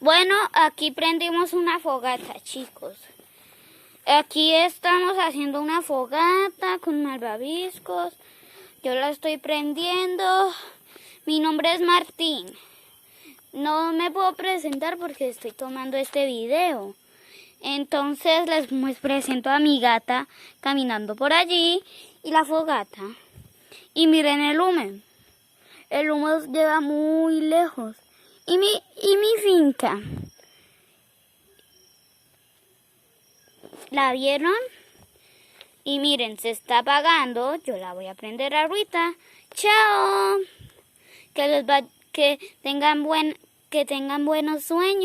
Bueno, aquí prendimos una fogata, chicos. Aquí estamos haciendo una fogata con malvaviscos. Yo la estoy prendiendo. Mi nombre es Martín. No me puedo presentar porque estoy tomando este video. Entonces les presento a mi gata caminando por allí y la fogata. Y miren el humo. El humo llega muy lejos. Y mi finca. ¿La vieron? Y miren, se está apagando. Yo la voy a prender ahorita. ¡Chao! Que tengan buenos sueños.